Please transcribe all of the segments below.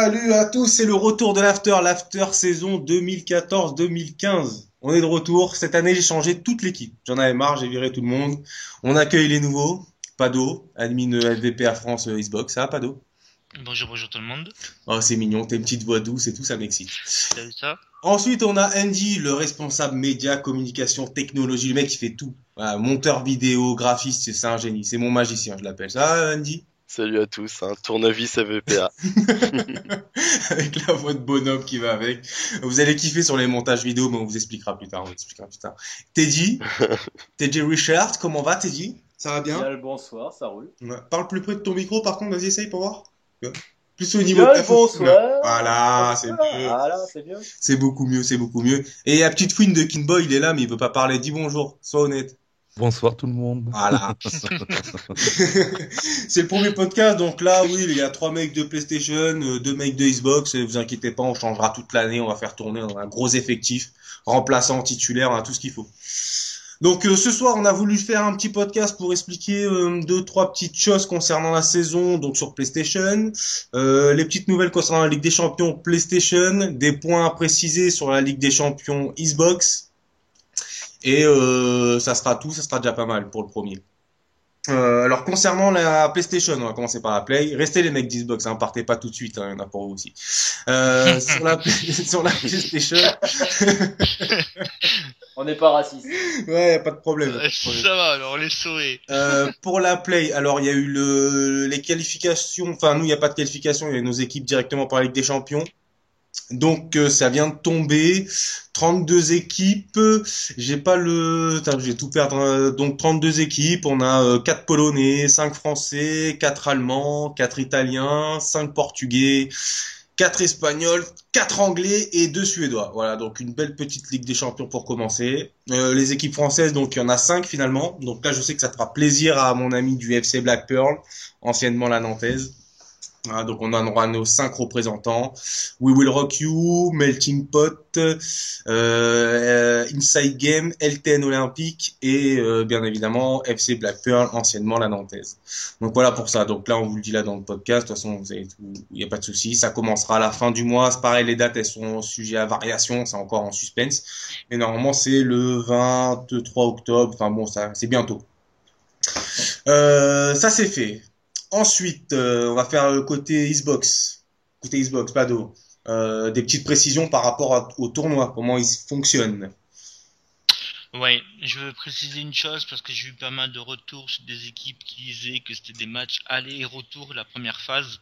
Salut à tous, c'est le retour de l'after saison 2014-2015. On est de retour. Cette année, j'ai changé toute l'équipe. J'en avais marre, j'ai viré tout le monde. On accueille les nouveaux. Pado, admin LVP à France Xbox. Ça va, Pado? Bonjour, bonjour tout le monde. Oh, c'est mignon, t'as une petite voix douce et tout, ça m'excite. T'as vu ça? Ensuite, on a Andy, le responsable média, communication, technologie. Le mec, il fait tout. Voilà, monteur vidéo, graphiste, c'est un génie. C'est mon magicien, je l'appelle. Ça va, Andy? Salut à tous, tournevis AVPA. Avec la voix de bonhomme qui va avec. Vous allez kiffer sur les montages vidéo, mais on vous expliquera plus tard. On vous expliquera plus tard. Teddy, Teddy Richard, comment va Teddy? Ça va bien? Bien le bonsoir, ça roule. Ouais. Parle plus près de ton micro, par contre, vas-y, essaye pour voir. Ouais. Plus au niveau de Bien ta le bonsoir. Voilà, c'est mieux. Voilà, c'est bien. C'est beaucoup mieux, c'est beaucoup mieux. Et la petite fouine de Kinboy, il est là, mais il veut pas parler. Dis bonjour, sois honnête. Bonsoir tout le monde. Voilà. C'est le premier podcast, donc là, oui, il y a 3 mecs de PlayStation, 2 mecs de Xbox, et vous inquiétez pas, on changera toute l'année, on va faire tourner un gros effectif, remplaçant, titulaire, on a tout ce qu'il faut. Donc ce soir, on a voulu faire un petit podcast pour expliquer 2, 3 petites choses concernant la saison, donc sur PlayStation, les petites nouvelles concernant la Ligue des Champions PlayStation, des points à préciser sur la Ligue des Champions Xbox, et ça sera tout, ça sera déjà pas mal pour le premier. Alors concernant la PlayStation, on va commencer par la Play. Restez les mecs d'Xbox, hein, partez pas tout de suite, hein, il y en a pour vous aussi. Sur la PlayStation, On n'est pas raciste. ouais, y a pas de problème. Y a pas de problème. Ça va, alors les sauver. Pour la Play, alors il y a eu les qualifications. Enfin, nous, il n'y a pas de qualification, il y a nos équipes directement par la Ligue des Champions. Donc ça vient de tomber, 32 équipes, j'ai pas le, Attends, j'ai tout perdre, donc 32 équipes, on a 4 Polonais, 5 Français, 4 Allemands, 4 Italiens, 5 Portugais, 4 Espagnols, 4 Anglais et 2 Suédois. Voilà, donc une belle petite Ligue des Champions pour commencer. Les équipes françaises, donc il y en a 5 finalement, donc là je sais que ça fera plaisir à mon ami du FC Black Pearl, anciennement la Nantaise. Voilà, donc on aura nos 5 représentants. We Will Rock You, Melting Pot, Inside Game, LTN Olympique et bien évidemment FC Black Pearl, anciennement la Nantaise. Donc voilà pour ça. Donc là on vous le dit là dans le podcast. De toute façon vous avez tout, il n'y a pas de souci. Ça commencera à la fin du mois. C'est pareil, les dates elles sont sujet à variation, c'est encore en suspense. Mais normalement c'est le 23 octobre. Enfin bon, ça c'est bientôt. Ça c'est fait. Ensuite, on va faire le côté Xbox. Côté Xbox, Pado. Des petites précisions par rapport au tournoi, comment il fonctionne. Ouais, je veux préciser une chose parce que j'ai eu pas mal de retours sur des équipes qui disaient que c'était des matchs aller et retour la première phase.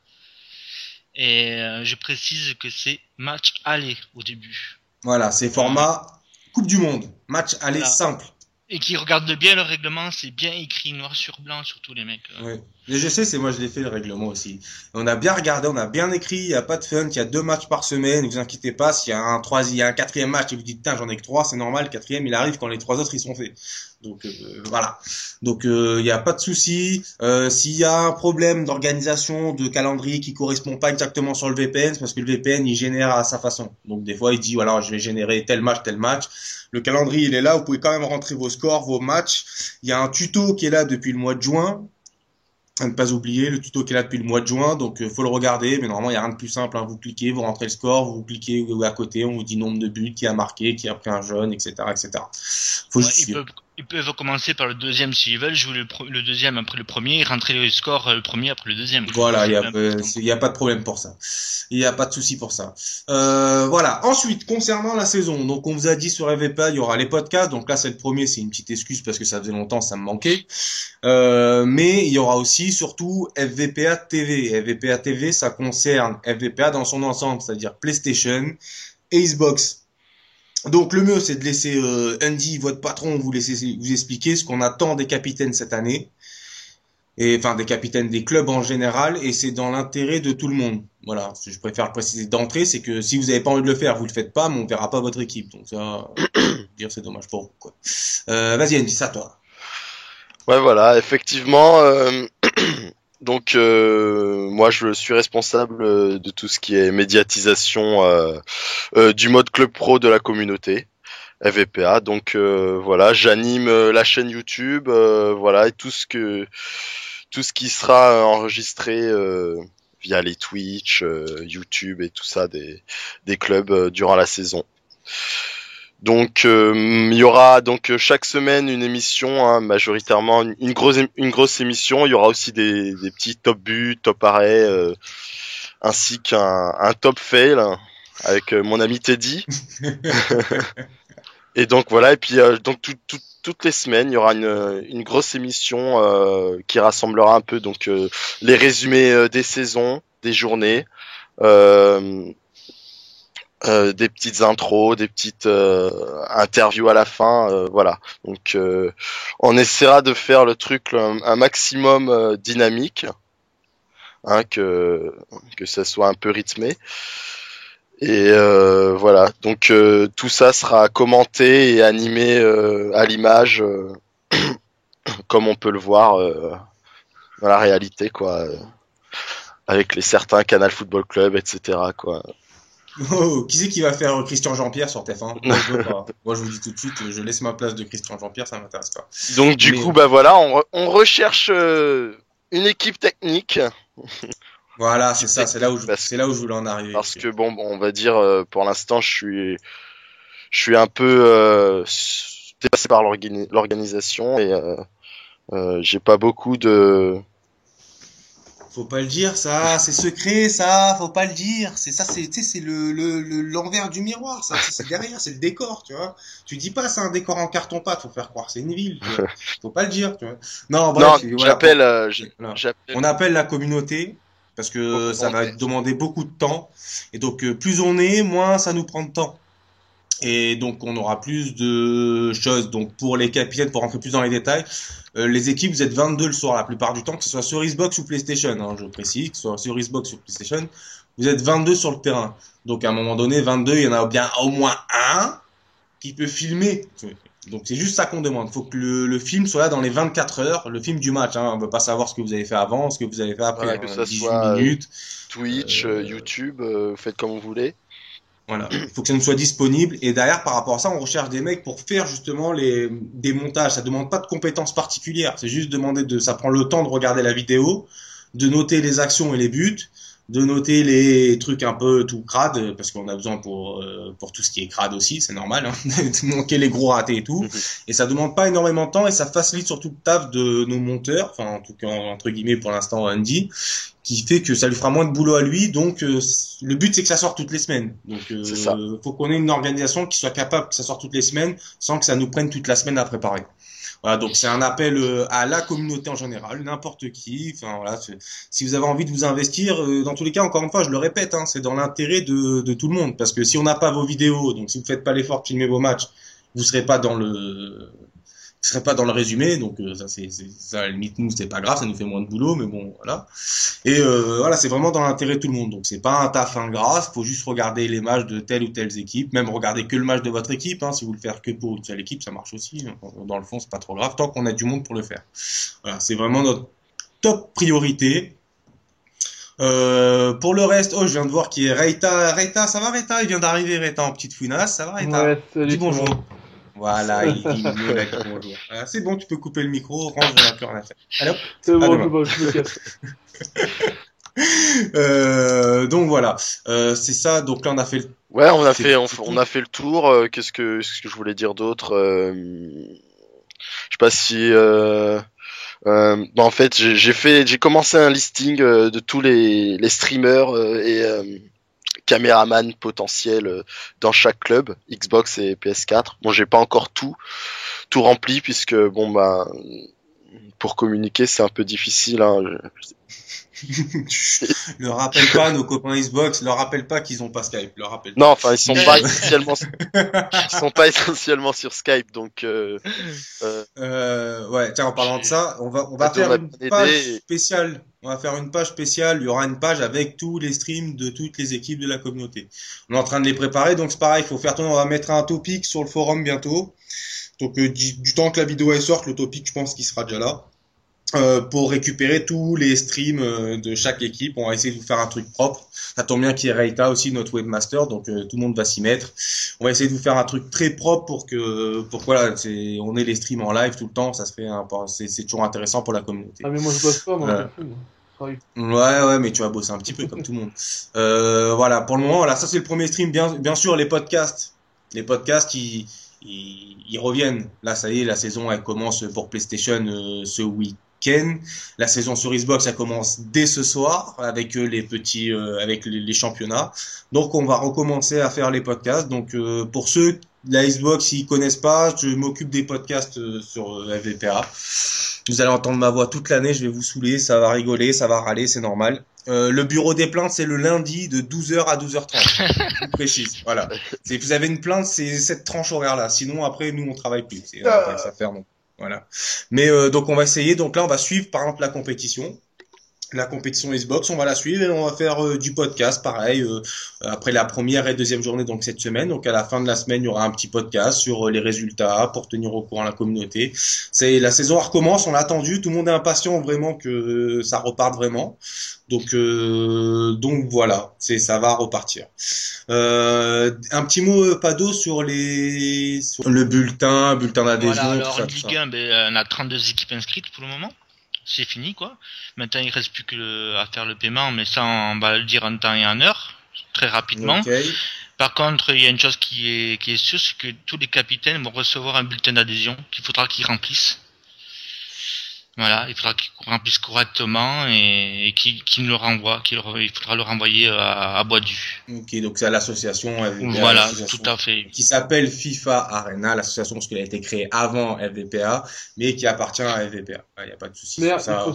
Et je précise que c'est match aller au début. Voilà, c'est format Coupe du Monde. Match aller Voilà. simple. Et qui regardent bien le règlement, c'est bien écrit noir sur blanc, surtout les mecs. Ouais. Et je sais, c'est moi je l'ai fait le règlement aussi. On a bien regardé, on a bien écrit, il y a pas de fun, il y a 2 matchs par semaine, ne vous inquiétez pas, s'il y a un troisième, il y a un quatrième match et vous dites putain, j'en ai que 3, c'est normal, le quatrième il arrive quand les 3 autres ils sont faits. Donc voilà. Donc il y a pas de souci. S'il y a un problème d'organisation, de calendrier qui correspond pas exactement sur le VPN, c'est parce que le VPN il génère à sa façon. Donc des fois il dit voilà, je vais générer tel match, tel match. Le calendrier il est là, vous pouvez quand même rentrer vos scores, vos matchs. Il y a un tuto qui est là depuis le mois de juin. À ne pas oublier, le tuto qui est là depuis le mois de juin, donc faut le regarder, mais normalement il n'y a rien de plus simple, hein. Vous cliquez, vous rentrez le score, vous cliquez à côté, on vous dit nombre de buts, qui a marqué, qui a pris un jaune, etc., etc. Faut Ouais, juste suivre. ils peuvent commencer par le deuxième s'ils veulent, jouer le deuxième après le premier, et rentrer le score le premier après le deuxième. Voilà, C'est il y a pas de problème pour ça. Il y a pas de souci pour ça. Voilà. Ensuite, concernant la saison, donc on vous a dit sur FVPA, il y aura les podcasts. Donc là, c'est le premier, c'est une petite excuse parce que ça faisait longtemps, ça me manquait. Mais il y aura aussi, surtout, FVPA TV. FVPA TV, ça concerne FVPA dans son ensemble, c'est-à-dire PlayStation et Xbox. Donc le mieux, c'est de laisser Andy, votre patron, vous expliquer ce qu'on attend des capitaines cette année. Et enfin des capitaines des clubs en général, et c'est dans l'intérêt de tout le monde. Voilà, je préfère le préciser d'entrée, c'est que si vous avez pas envie de le faire, vous le faites pas, mais on verra pas votre équipe. Donc ça, dire c'est dommage pour vous, quoi. Vas-y Andy, c'est à toi. Ouais, voilà, effectivement. Donc, moi, je suis responsable de tout ce qui est médiatisation du mode club pro de la communauté FVPA. Donc, voilà, j'anime la chaîne YouTube, voilà, et tout ce qui sera enregistré via les Twitch, YouTube et tout ça des clubs durant la saison. Donc il y aura donc chaque semaine une émission, hein, majoritairement une grosse émission. Il y aura aussi des petits top buts, top arrêts, ainsi qu'un top fail, hein, avec mon ami Teddy. Et donc voilà, et puis donc toutes les semaines, il y aura une grosse émission qui rassemblera un peu donc les résumés des saisons, des journées, des petites intros, des petites interviews à la fin, voilà. Donc on essaiera de faire le truc un maximum dynamique, hein, que ça soit un peu rythmé. Et voilà, donc tout ça sera commenté et animé à l'image, comme on peut le voir dans la réalité, quoi, avec les certains Canal Football Club, etc., quoi. Oh, qui c'est qui va faire Christian Jean-Pierre sur TF1? Moi, je veux pas. Moi, je vous dis tout de suite, je laisse ma place de Christian Jean-Pierre, ça m'intéresse pas. Donc du coup, bah voilà, on recherche une équipe technique. Voilà, c'est ça, c'est là où je voulais en arriver. Parce que bon, on va dire, pour l'instant, je suis un peu dépassé par l'organisation et j'ai pas beaucoup de... Faut pas le dire, ça, c'est secret, ça, faut pas le dire. C'est ça, tu sais, c'est l'envers du miroir, ça, c'est derrière, c'est le décor, tu vois. Tu dis pas, c'est un décor en carton-pâte, faut faire croire, c'est une ville, tu vois. Faut pas le dire, tu vois. Non, bref, non, voilà, j'appelle. on appelle la communauté, parce que ça va demander beaucoup de temps. Et donc, plus on est, moins ça nous prend de temps. Et donc, on aura plus de choses. Donc, pour les capitaines, pour rentrer plus dans les détails, les équipes, vous êtes 22 le soir la plupart du temps, que ce soit sur Xbox ou PlayStation, hein, je précise, que ce soit sur Xbox ou PlayStation, vous êtes 22 sur le terrain. Donc, à un moment donné, 22, il y en a bien au moins un qui peut filmer. Donc, c'est juste ça qu'on demande. Il faut que le film soit là dans les 24 heures, le film du match. Hein. On ne veut pas savoir ce que vous avez fait avant, ce que vous avez fait après. Voilà, que ça 18 soit minutes. Twitch, YouTube, vous faites comme vous voulez. Voilà, il faut que ça nous soit disponible. Et derrière, par rapport à ça, on recherche des mecs pour faire justement des montages. Ça demande pas de compétences particulières. C'est juste ça prend le temps de regarder la vidéo, de noter les actions et les buts, de noter les trucs un peu tout crade, parce qu'on a besoin pour tout ce qui est crade aussi, c'est normal, hein, de manquer les gros ratés et tout. Et ça demande pas énormément de temps et ça facilite surtout le taf de nos monteurs, enfin en tout cas entre guillemets pour l'instant Andy, qui fait que ça lui fera moins de boulot à lui. Donc le but c'est que ça sorte toutes les semaines. Donc faut qu'on ait une organisation qui soit capable que ça sorte toutes les semaines sans que ça nous prenne toute la semaine à préparer. Voilà, donc c'est un appel à la communauté en général, n'importe qui. Enfin voilà, si vous avez envie de vous investir, dans tous les cas, encore une fois, je le répète, hein, c'est dans l'intérêt de tout le monde, parce que si on n'a pas vos vidéos, donc si vous faites pas l'effort de filmer vos matchs, vous serez pas dans le résumé. Donc ça, à la limite, nous c'est pas grave, ça nous fait moins de boulot, mais bon voilà. Et voilà, c'est vraiment dans l'intérêt de tout le monde. Donc c'est pas un taf ingrat, faut juste regarder les matchs de telle ou telle équipe, même regarder que le match de votre équipe, hein. Si vous le faites que pour une seule équipe, ça marche aussi. Dans le fond, c'est pas trop grave tant qu'on a du monde pour le faire. Voilà, c'est vraiment notre top priorité. Pour le reste, je viens de voir qui est Reita. Reita, ça va Reita? Il vient d'arriver Reita en petite fouinasse, ça va Reita? Ouais, salut. Dis bonjour. Voilà, il dit bonjour. C'est bon, tu peux couper le micro, range, on n'a plus rien à faire. Allô? C'est À bon, demain. je me casse. Donc voilà, c'est ça. Donc là, on a fait le... Ouais, on a fait le tour. Qu'est-ce que je voulais dire d'autre? Je sais pas si. En fait, j'ai commencé un listing de tous les streamers et caméraman potentiel dans chaque club, Xbox et PS4. Bon, j'ai pas encore tout rempli puisque bon bah pour communiquer c'est un peu difficile. Hein. Leur rappelle pas nos copains Xbox, leur rappelle pas qu'ils ont pas Skype, leur rappelle pas. Non, enfin ils sont pas essentiellement sur Skype, donc ouais, tiens, en parlant de ça, on va faire une page spéciale. On va faire une page spéciale. Il y aura une page avec tous les streams de toutes les équipes de la communauté. On est en train de les préparer, donc c'est pareil. Il faut faire tourner. On va mettre un topic sur le forum bientôt. Donc du temps que la vidéo est sorte, le topic, je pense qu'il sera déjà là. Pour récupérer tous les streams de chaque équipe. On va essayer de vous faire un truc propre. Ça tombe bien qu'il y ait Reita aussi, notre webmaster, donc tout le monde va s'y mettre. On va essayer de vous faire un truc très propre pour voilà, on ait les streams en live tout le temps. Ça serait c'est toujours intéressant pour la communauté. Ah mais moi je bosse pas, moi. Ouais, mais tu vas bosser un petit peu comme tout le monde. Voilà, pour le moment, voilà, ça c'est le premier stream. Bien sûr, les podcasts, ils reviennent. Là, ça y est, la saison, elle commence pour PlayStation ce week-end. La saison sur Xbox, elle commence dès ce soir avec avec les championnats. Donc, on va recommencer à faire les podcasts. Donc, pour ceux la Xbox, s'ils connaissent pas, je m'occupe des podcasts sur FVPA. Vous allez entendre ma voix toute l'année, je vais vous saouler, ça va rigoler, ça va râler, c'est normal. Le bureau des plaintes, c'est le lundi de 12h à 12h30. Je vous précise, voilà. Si vous avez une plainte, c'est cette tranche horaire-là. Sinon, après, nous, on travaille plus. On n'a pas que ça à faire, donc. Voilà. Mais donc, on va essayer. Donc là, on va suivre, par exemple, la compétition Xbox, on va la suivre et on va faire du podcast, pareil, après la première et deuxième journée, donc cette semaine. Donc à la fin de la semaine, il y aura un petit podcast sur les résultats pour tenir au courant la communauté. La saison recommence, on l'a attendu, tout le monde est impatient vraiment que ça reparte vraiment. Donc voilà, ça va repartir. Un petit mot, Pado, sur le bulletin d'adhésion. Voilà, alors tout Ligue 1, on a 32 équipes inscrites pour le moment. C'est fini, quoi. Maintenant, il reste plus que à faire le paiement, mais ça, on va le dire en temps et en heure, très rapidement. Okay. Par contre, il y a une chose qui est sûre, c'est que tous les capitaines vont recevoir un bulletin d'adhésion qu'il faudra qu'ils remplissent. Voilà, il faudra qu'ils remplissent correctement et qu'ils nous le renvoient, il faudra le renvoyer à Boisdu. Ok, donc c'est à l'association. Voilà, tout à fait. Qui s'appelle FIFA Arena, l'association parce qu'elle a été créée avant FVPA, mais qui appartient à FVPA. Il n'y a pas de souci. Mais il faut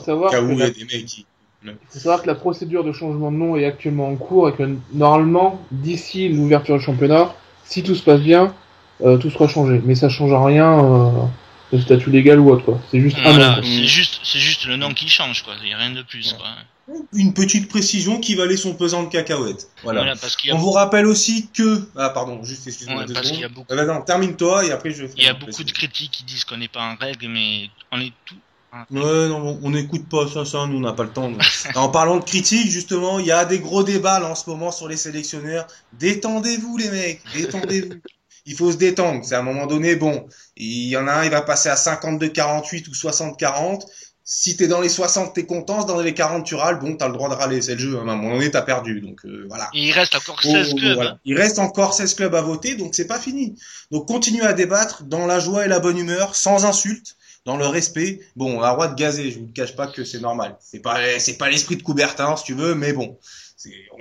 savoir que la procédure de changement de nom est actuellement en cours et que normalement, d'ici l'ouverture du championnat, si tout se passe bien, tout sera changé. Mais ça change rien de statut légal ou autre, quoi. C'est juste voilà, c'est juste le nom qui change, quoi. Il n'y a rien de plus, quoi. Une petite précision qui valait son pesant de cacahuètes. Voilà parce qu'il y on vous rappelle aussi que... Ah, pardon, juste excuse-moi. Parce qu'il y a beaucoup... non, termine-toi et après je vais... Il y a beaucoup de critiques qui disent qu'on n'est pas en règle, mais on est tout... Ouais, non, on n'écoute pas ça, nous on n'a pas le temps. En parlant de critiques, justement, il y a des gros débats là, en ce moment sur les sélectionneurs. Détendez-vous les mecs, détendez-vous. Il faut se détendre. C'est à un moment donné, bon, il y en a un, il va passer à 52-48 ou 60-40. Si t'es dans les 60, t'es content. Dans les 40, tu râles. Bon, t'as le droit de râler. C'est le jeu. À un moment donné, t'as perdu. Donc, voilà. Et il reste encore 16 clubs. Voilà. Il reste encore 16 clubs à voter. Donc, c'est pas fini. Donc, continuez à débattre dans la joie et la bonne humeur, sans insultes, dans le respect. Bon, on a le droit de gazer. Je vous le cache pas que c'est normal. C'est pas l'esprit de Coubertin, si tu veux, mais bon.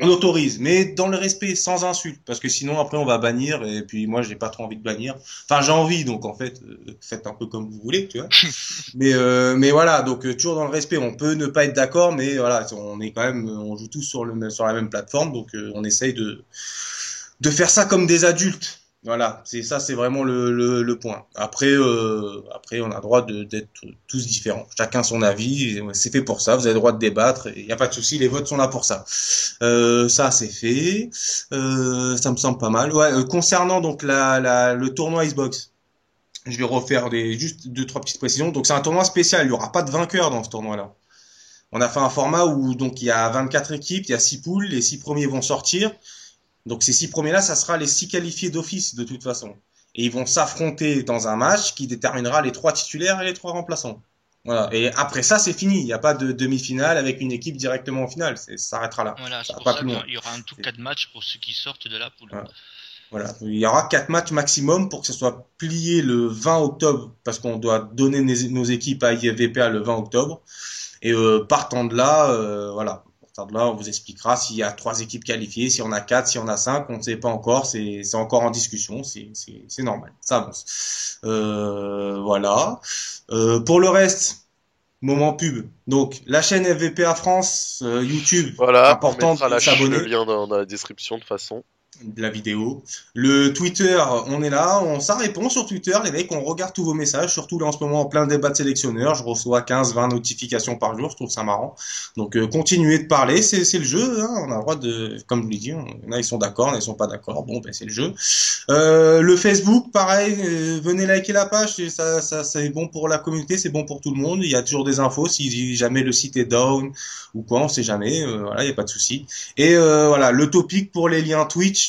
On autorise, mais dans le respect, sans insulte, parce que sinon après on va bannir, et puis moi j'ai pas trop envie de bannir. Enfin j'ai envie, donc en fait faites un peu comme vous voulez, tu vois. mais voilà, donc toujours dans le respect. On peut ne pas être d'accord, mais voilà, on joue tous sur la même plateforme, donc on essaye de faire ça comme des adultes. Voilà, c'est vraiment le point. Après on a le droit d'être tous différents. Chacun son avis, c'est fait pour ça. Vous avez le droit de débattre, il n'y a pas de souci, les votes sont là pour ça. Ça c'est fait. Ça me semble pas mal. Ouais, concernant donc le tournoi Xbox, je vais refaire juste 2-3 petites précisions. Donc c'est un tournoi spécial, il y aura pas de vainqueur dans ce tournoi-là. On a fait un format où donc il y a 24 équipes, il y a 6 poules, les 6 premiers vont sortir. Donc ces 6 premiers-là, ça sera les 6 qualifiés d'office de toute façon. Et ils vont s'affronter dans un match qui déterminera les 3 titulaires et les 3 remplaçants. Voilà. Et après ça, c'est fini. Il n'y a pas de demi-finale avec une équipe directement en finale. Ça s'arrêtera là. Voilà, ça c'est pour ça qu'il y aura en tout 4 matchs pour ceux qui sortent de la poule. Voilà. Il y aura 4 matchs maximum pour que ce soit plié le 20 octobre, parce qu'on doit donner nos équipes à IFVPA le 20 octobre. Et partant de là, voilà. De là, on vous expliquera s'il y a 3 équipes qualifiées, si on a 4, si on a 5, on ne sait pas encore, c'est encore en discussion, c'est normal, ça avance. Voilà. Pour le reste, moment pub. Donc, la chaîne FVPA France, YouTube, voilà, important on mettra de s'abonner. le lien dans la description de toute façon. De la vidéo. Le Twitter, on est là, ça répond sur Twitter, les mecs, on regarde tous vos messages, surtout là en ce moment en plein débat de sélectionneurs, je reçois 15-20 notifications par jour, je trouve ça marrant. Donc continuez de parler, c'est le jeu, hein, on a le droit de, comme je vous l'ai dit, il y en a ils sont d'accord, il y en a ils sont pas d'accord, bon ben c'est le jeu. Le Facebook, pareil, venez liker la page, ça c'est bon pour la communauté, c'est bon pour tout le monde, il y a toujours des infos, si jamais le site est down ou quoi, on sait jamais, voilà, il y a pas de souci. Et voilà, le topic pour les liens Twitch.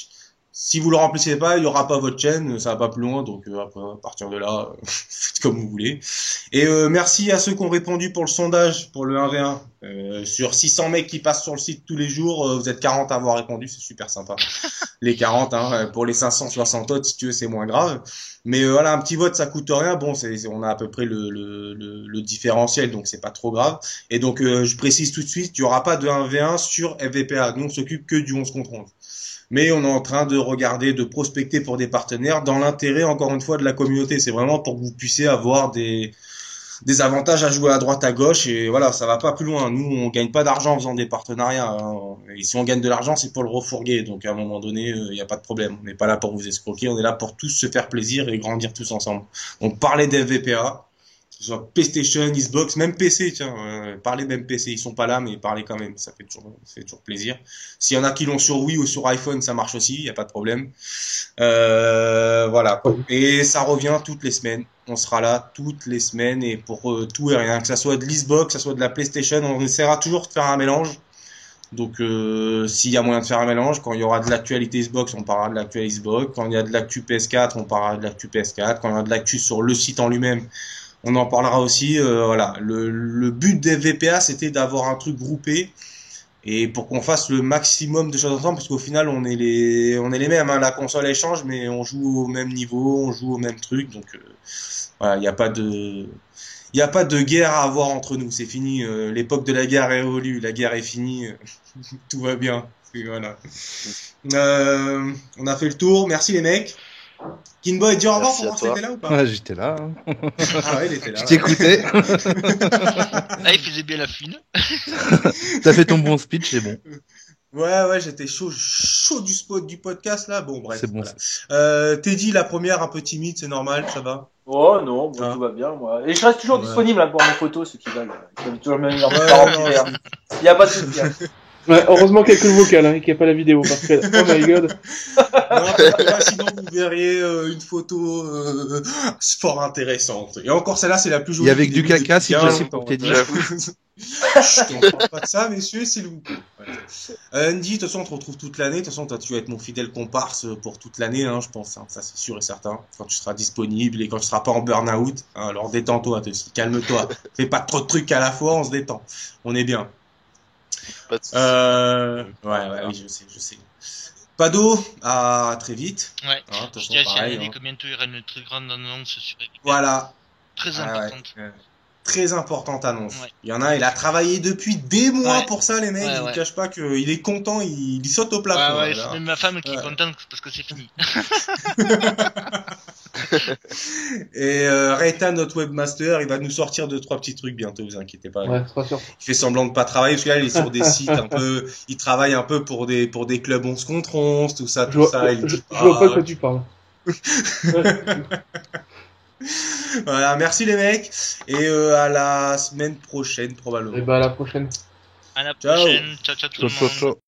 Si vous le remplissez pas, il y aura pas votre chaîne, ça va pas plus loin, donc à partir de là, faites comme vous voulez. Et merci à ceux qui ont répondu pour le sondage, pour le 1v1. Sur 600 mecs qui passent sur le site tous les jours, vous êtes 40 à avoir répondu, c'est super sympa. Les 40, hein, pour les 560 autres, si tu veux, c'est moins grave. Mais voilà, un petit vote, ça coûte rien. Bon, on a à peu près le différentiel, donc c'est pas trop grave. Et donc, je précise tout de suite, il y aura pas de 1v1 sur FVPA. Nous, on s'occupe que du 11 contre 11. Mais on est en train de regarder, de prospecter pour des partenaires dans l'intérêt, encore une fois, de la communauté. C'est vraiment pour que vous puissiez avoir des avantages à jouer à droite à gauche, et voilà, ça va pas plus loin. Nous, on gagne pas d'argent en faisant des partenariats, hein. Et si on gagne de l'argent, c'est pour le refourguer. Donc à un moment donné, il y a pas de problème. On n'est pas là pour vous escroquer, on est là pour tous se faire plaisir et grandir tous ensemble. Donc parlez d'FVPA, que ce soit PlayStation, Xbox, même PC, tiens, parlez même PC, ils sont pas là, mais parlez quand même, ça fait toujours plaisir. S'il y en a qui l'ont sur Wii ou sur iPhone, ça marche aussi, il y a pas de problème. Voilà. Et ça revient toutes les semaines. On sera là toutes les semaines, et pour tout et rien, que ça soit de l'Xbox, que ça soit de la PlayStation, on essaiera toujours de faire un mélange. Donc s'il y a moyen de faire un mélange, quand il y aura de l'actualité Xbox, on parlera de l'actualité Xbox. Quand il y a de l'actu PS4, on parlera de l'actu PS4. Quand il y aura de l'actu sur le site en lui-même, on en parlera aussi. Voilà. Le but des VPA, c'était d'avoir un truc groupé, et pour qu'on fasse le maximum de choses ensemble, parce qu'au final on est les mêmes, hein. La console elle change, mais on joue au même niveau, on joue au même truc. Donc voilà, il y a pas de guerre à avoir entre nous, c'est fini. L'époque de la guerre est révolue, la guerre est finie. Tout va bien. Et voilà. On a fait le tour, merci les mecs. Kinboy, dis au revoir pour voir si t'étais là ou pas. Ouais, j'étais là. Ah ouais, il était là. Je t'écoutais. Ah, il faisait bien la fine. T'as fait ton bon speech, c'est bon. Ouais, j'étais chaud du podcast là. Bon, bref. C'est bon. Voilà. Teddy, la première, un peu timide, c'est normal, ça va. Oh non, bon, Ah. tout va bien, moi. Et je reste toujours Ouais. disponible là, pour mes photos, ceux qui veulent. Ils peuvent toujours me venir me Ouais, faire non, remplir. Il y a pas de souci. Hein. Ouais, heureusement qu'il y a que le vocal, hein, et qu'il n'y a pas la vidéo, parce que, oh my god. Non, parce que là, sinon vous verriez une photo fort intéressante. Et encore celle-là, c'est la plus jolie. Et avec du début caca, depuis c'est 15 possible ans. pour Teddy. Je ne parle pas de ça, messieurs, s'il vous plaît. Andy, de toute façon, on te retrouve toute l'année. De toute façon, toi, tu vas être mon fidèle comparse pour toute l'année, hein, je pense. Hein. Ça, c'est sûr et certain. Quand tu seras disponible et quand tu seras pas en burn-out. Hein, alors, détends-toi, calme-toi. Fais pas trop de trucs à la fois, on se détend. On est bien. Pas de soucis. Ouais, oui, je sais. Pado, à très vite. Ouais. Hein, de toute Je façon, tiens à pareil, signaler hein. que bientôt il y aura une très grande annonce sur FVPA. Voilà. Très Ah ouais. importante. Très importante annonce. Ouais. Il y en a, il a travaillé depuis des mois Ouais. pour ça, les mecs. Ouais, Je vous ouais. cache pas qu'il est content, il saute au plafond. Ouais, là. c'est même ma femme qui est Ouais. contente parce que c'est fini. Et Raytan, notre webmaster, il va nous sortir 2-3 petits trucs bientôt, vous inquiétez pas. Ouais, c'est pas sûr. Il fait semblant de pas travailler, parce que là, il est sur des sites un peu, il travaille un peu pour des clubs 11 contre 11, tout ça, Je tout vois, ça. je vois pas de quoi tu parles. Voilà, merci les mecs. Et à la semaine prochaine, probablement. Et bah, à la prochaine. À la Ciao. prochaine. Ciao, ciao tout le Ciao, ciao, monde. ciao.